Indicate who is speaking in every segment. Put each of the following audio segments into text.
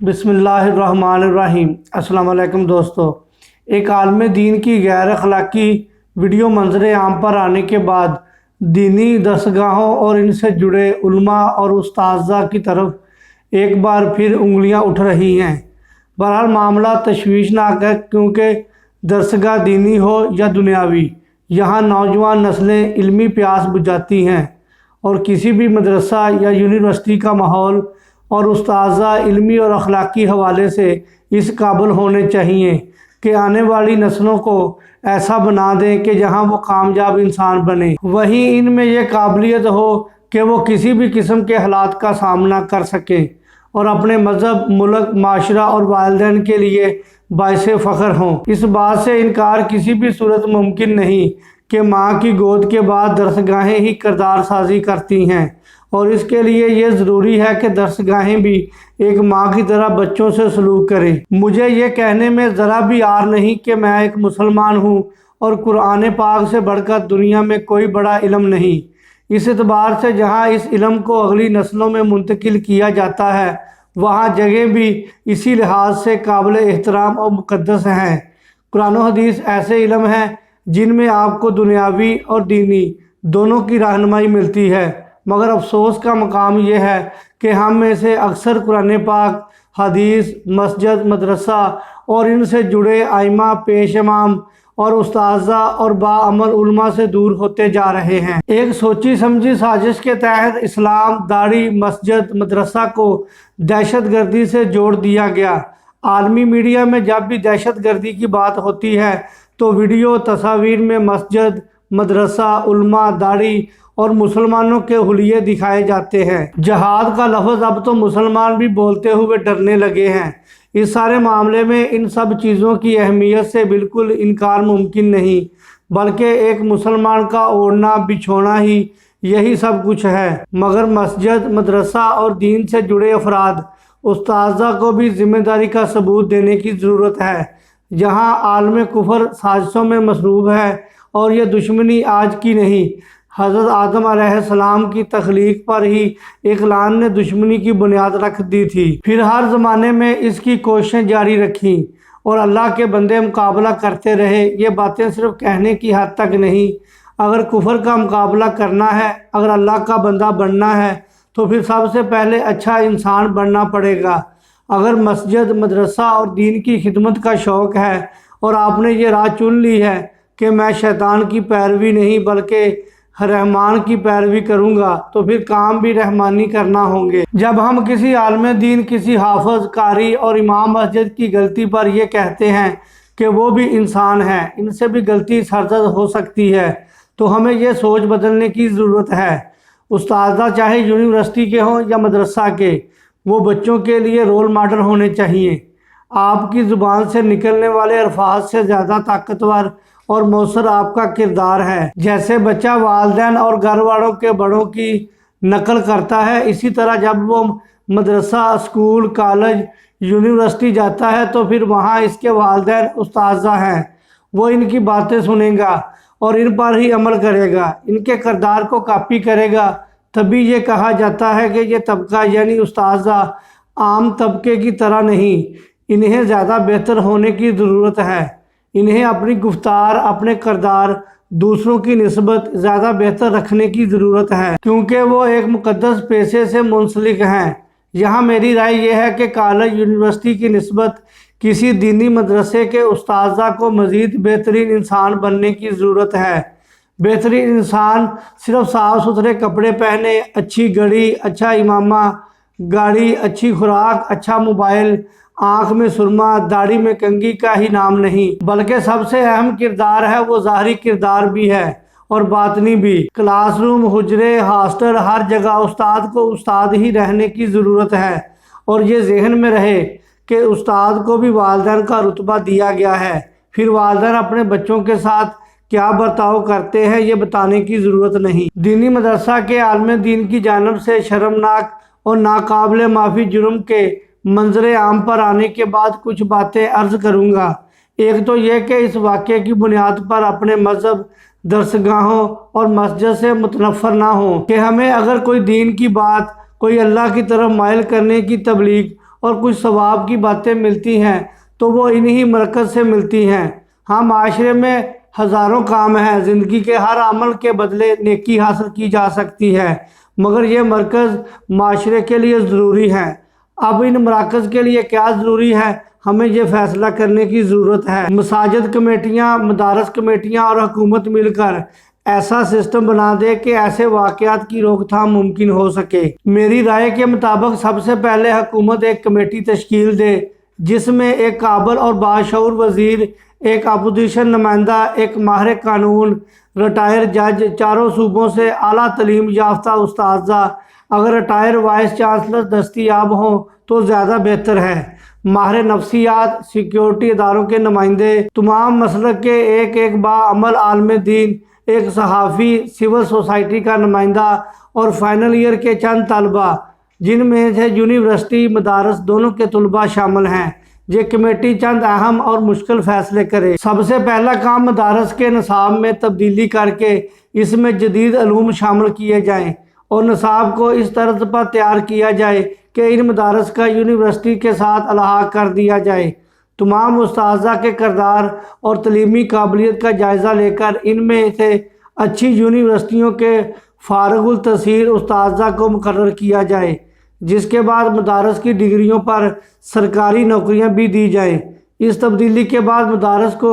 Speaker 1: बिस्मिल्लाहिर्रहमानिर्रहीम। अस्सलाम वालेकुम दोस्तों। एक आलम दीन की गैर अखलाकी वीडियो मंजर आम पर आने के बाद दीनी दरसगाहों और इनसे जुड़े उलमा और उस्ताज़ा की तरफ एक बार फिर उंगलियां उठ रही हैं। बहरहाल मामला तशवीशनाक है, क्योंकि दरसगाह दीनी हो या दुनियावी, यहाँ नौजवान नस्लें इल्मी प्यास बुझाती हैं और किसी भी मदरसा या यूनिवर्सिटी का माहौल और उस्ताज़ा इल्मी और अखलाकी हवाले से इस काबिल होने चाहिए कि आने वाली नस्लों को ऐसा बना दें कि जहां वो कामयाब इंसान बने, वहीं इनमें ये काबिलियत हो कि वो किसी भी किस्म के हालात का सामना कर सकें और अपने मज़हब, मुल्क, माशरा और वालिदैन के लिए बाइसे फ़ख्र हों। इस बात से इनकार किसी भी सूरत मुमकिन नहीं कि माँ की गोद के बाद दरसगाहें ही किरदार साजी करती हैं, और इसके लिए ये ज़रूरी है कि दरसगाहें भी एक माँ की तरह बच्चों से सलूक करें। मुझे ये कहने में ज़रा भी आर नहीं कि मैं एक मुसलमान हूँ और कुरान पाक से बढ़कर दुनिया में कोई बड़ा इल्म नहीं। इस एतबार से जहाँ इस इल्म को अगली नस्लों में मुंतकिल किया जाता है, वहाँ जगह भी इसी लिहाज से काबिल एहतराम और मुक़द्दस हैं। कुरान और हदीस ऐसे इल्म हैं जिनमें आपको दुनियावी और दीनी दोनों की रहनुमाई मिलती है, मगर अफसोस का मकाम यह है कि हम में से अक्सर कुरान पाक, हदीस, मस्जिद, मदरसा और इनसे जुड़े आइमा, पेश इमाम और उस्ताज़ा और बाअमल उलमा से दूर होते जा रहे हैं। एक सोची समझी साजिश के तहत इस्लाम, दाढ़ी, मस्जिद, मदरसा को दहशत गर्दी से जोड़ दिया गया। आलमी मीडिया में जब भी दहशत गर्दी की बात होती है तो वीडियो तस्वीर में मस्जिद, मदरसा, उलमा, दाढ़ी और मुसलमानों के हुलिये दिखाए जाते हैं। जहाद का लफ्ज़ अब तो मुसलमान भी बोलते हुए डरने लगे हैं। इस सारे मामले में इन सब चीज़ों की अहमियत से बिल्कुल इनकार मुमकिन नहीं, बल्कि एक मुसलमान का ओढ़ना बिछोना ही यही सब कुछ है। मगर मस्जिद, मदरसा और दीन से जुड़े अफराद, उस्ताज़ा को भी जिम्मेदारी का सबूत देने की ज़रूरत है। जहाँ आलम कुफर साजिशों में मसरूफ़ है और यह दुश्मनी आज की नहीं, हज़रत आदम अलैहिस्सलाम की तख्लीक पर ही इक़लान ने दुश्मनी की बुनियाद रख दी थी। फिर हर ज़माने में इसकी कोशिशें जारी रखी और अल्लाह के बंदे मुकाबला करते रहे। ये बातें सिर्फ कहने की हद तक नहीं, अगर कुफर का मुकाबला करना है, अगर अल्लाह का बंदा बनना है, तो फिर सबसे पहले अच्छा इंसान बनना पड़ेगा। अगर मस्जिद, मदरसा और दीन की खिदमत का शौक़ है और आपने ये राह चुन ली है कि मैं शैतान की पैरवी नहीं बल्कि रहमान की पैरवी करूँगा, तो फिर काम भी रहमानी करना होंगे। जब हम किसी आलम दीन, किसी हाफज, कारी और इमाम मस्जिद की गलती पर यह कहते हैं कि वो भी इंसान है, इनसे भी गलती सरजद हो सकती है, तो हमें यह सोच बदलने की ज़रूरत है। उस्ताज़ा चाहे यूनिवर्सिटी के हों या मदरसा के, वो बच्चों के लिए रोल मॉडल होने चाहिए। आपकी ज़ुबान से निकलने वाले अल्फाज से ज़्यादा ताकतवर और मौसर आपका किरदार है। जैसे बच्चा वालिदैन और घर वालों के बड़ों की नकल करता है, इसी तरह जब वो मदरसा, स्कूल, कॉलेज, यूनिवर्सिटी जाता है तो फिर वहाँ इसके वालिदैन उस्ताज़ा हैं। वो इनकी बातें सुनेगा और इन पर ही अमल करेगा, इनके किरदार को कॉपी करेगा। तभी ये कहा जाता है कि ये तबका यानी उस्ताज़ा आम तबके की तरह नहीं, इन्हें ज़्यादा बेहतर होने की ज़रूरत है। इन्हें अपनी गुफ्तार, अपने किरदार दूसरों की निस्बत ज़्यादा बेहतर रखने की ज़रूरत है, क्योंकि वो एक मुक़द्दस पेशे से मुंसलिक हैं। यहाँ मेरी राय यह है कि कॉलेज, यूनिवर्सिटी की निस्बत किसी दीनी मदरसे के उस्ताज़ा को मज़ीद बेहतरीन इंसान बनने की ज़रूरत है। बेहतरीन इंसान सिर्फ साफ़ सुथरे कपड़े पहने, अच्छी घड़ी, अच्छा इमामा, गाड़ी, अच्छी खुराक, अच्छा मोबाइल, आँख में सुरमा, दाढ़ी में कंघी का ही नाम नहीं, बल्कि सबसे अहम किरदार है वो ज़ाहरी किरदार भी है और बातनी भी। क्लासरूम, हुजरे, हॉस्टल, हर जगह उस्ताद को उस्ताद ही रहने की ज़रूरत है, और ये जहन में रहे कि उस्ताद को भी वालिदैन का रुतबा दिया गया है। फिर वालिदैन अपने बच्चों के साथ क्या बर्ताव करते हैं ये बताने की ज़रूरत नहीं। दीनी मदरसा के आलम दीन की जानिब से शर्मनाक और नाकाबिल माफ़ी जुर्म के मंजर आम पर आने के बाद कुछ बातें अर्ज़ करूँगा। एक तो यह कि इस वाक़े की बुनियाद पर अपने मज़हब, दरसगाहों और मस्जिद से मुतनफ़र ना हो कि हमें अगर कोई दीन की बात, कोई अल्लाह की तरफ माइल करने की तबलीग اور کچھ ثواب کی باتیں ملتی ہیں تو وہ انہی مرکز سے ملتی ہیں۔ ہاں، معاشرے میں ہزاروں کام ہیں، زندگی کے ہر عمل کے بدلے نیکی حاصل کی جا سکتی ہے، مگر یہ مرکز معاشرے کے لیے ضروری ہے۔ اب ان مراکز کے لیے کیا ضروری ہے، ہمیں یہ فیصلہ کرنے کی ضرورت ہے۔ مساجد کمیٹیاں، مدارس کمیٹیاں اور حکومت مل کر ایسا سسٹم بنا دے کہ ایسے واقعات کی روک تھام ممکن ہو سکے۔ میری رائے کے مطابق سب سے پہلے حکومت ایک کمیٹی تشکیل دے جس میں ایک قابل اور باشعور وزیر، ایک اپوزیشن نمائندہ، ایک ماہر قانون، ریٹائر جج، چاروں صوبوں سے اعلیٰ تعلیم یافتہ اساتذہ، اگر ریٹائر وائس چانسلر دستیاب ہوں تو زیادہ بہتر ہے، ماہر نفسیات، سیکیورٹی اداروں کے نمائندے، تمام مسلک کے ایک باعمل عالم دین، ایک صحافی، سول سوسائٹی کا نمائندہ اور فائنل ایئر کے چند طلبہ جن میں سے یونیورسٹی مدارس دونوں کے طلبہ شامل ہیں۔ یہ کمیٹی چند اہم اور مشکل فیصلے کرے۔ سب سے پہلا کام مدارس کے نصاب میں تبدیلی کر کے اس میں جدید علوم شامل کیے جائیں اور نصاب کو اس طرز پر تیار کیا جائے کہ ان مدارس کا یونیورسٹی کے ساتھ الحاق کر دیا جائے۔ تمام اساتذہ کے کردار اور تعلیمی قابلیت کا جائزہ لے کر ان میں سے اچھی یونیورسٹیوں کے فارغ التحصیل اساتذہ کو مقرر کیا جائے، جس کے بعد مدارس کی ڈگریوں پر سرکاری نوکریاں بھی دی جائیں۔ اس تبدیلی کے بعد مدارس کو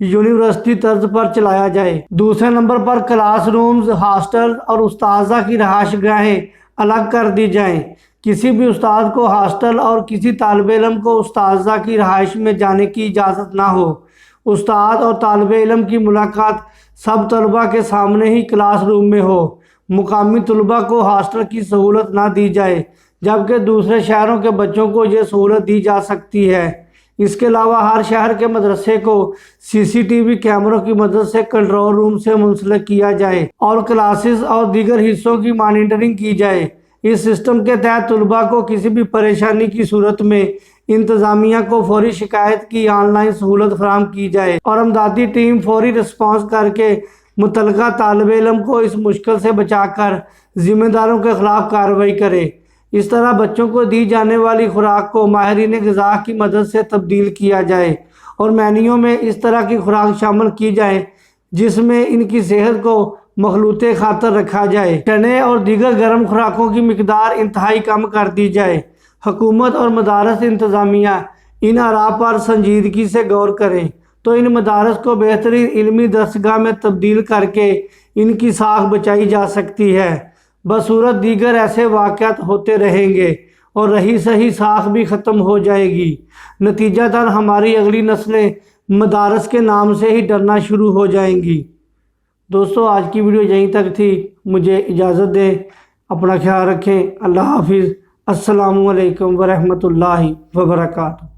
Speaker 1: یونیورسٹی طرز پر چلایا جائے۔ دوسرے نمبر پر کلاس رومز، ہاسٹل اور اساتذہ کی رہائش گاہیں الگ کر دی جائیں۔ کسی بھی استاد کو ہاسٹل اور کسی طالب علم کو اساتذہ کی رہائش میں جانے کی اجازت نہ ہو۔ استاد اور طالب علم کی ملاقات سب طلبہ کے سامنے ہی کلاس روم میں ہو۔ مقامی طلبہ کو ہاسٹل کی سہولت نہ دی جائے، جبکہ دوسرے شہروں کے بچوں کو یہ سہولت دی جا سکتی ہے۔ اس کے علاوہ ہر شہر کے مدرسے کو CCTV کیمروں کی مدد سے کنٹرول روم سے منسلک کیا جائے اور کلاسز اور دیگر حصوں کی مانیٹرنگ کی جائے۔ اس سسٹم کے تحت طلباء کو کسی بھی پریشانی کی صورت میں انتظامیہ کو فوری شکایت کی آن لائن سہولت فراہم کی جائے اور امدادی ٹیم فوری رسپانس کر کے متعلقہ طالب علم کو اس مشکل سے بچا کر ذمہ داروں کے خلاف کارروائی کرے۔ اس طرح بچوں کو دی جانے والی خوراک کو ماہرین غذا کی مدد سے تبدیل کیا جائے اور مینیو میں اس طرح کی خوراک شامل کی جائے جس میں ان کی صحت کو مخلوط خاطر رکھا جائے۔ چنے اور دیگر گرم خوراکوں کی مقدار انتہائی کم کر دی جائے۔ حکومت اور مدارس انتظامیہ ان آراء پر سنجیدگی سے غور کریں تو ان مدارس کو بہترین علمی درسگاہ میں تبدیل کر کے ان کی ساکھ بچائی جا سکتی ہے۔ بصورت دیگر ایسے واقعات ہوتے رہیں گے اور رہی سہی ساکھ بھی ختم ہو جائے گی۔ نتیجتاً ہماری اگلی نسلیں مدارس کے نام سے ہی ڈرنا شروع ہو جائیں گی۔ دوستو، آج کی ویڈیو یہیں تک تھی، مجھے اجازت دیں، اپنا خیال رکھیں، اللہ حافظ، السلام علیکم ورحمۃ اللہ وبرکاتہ۔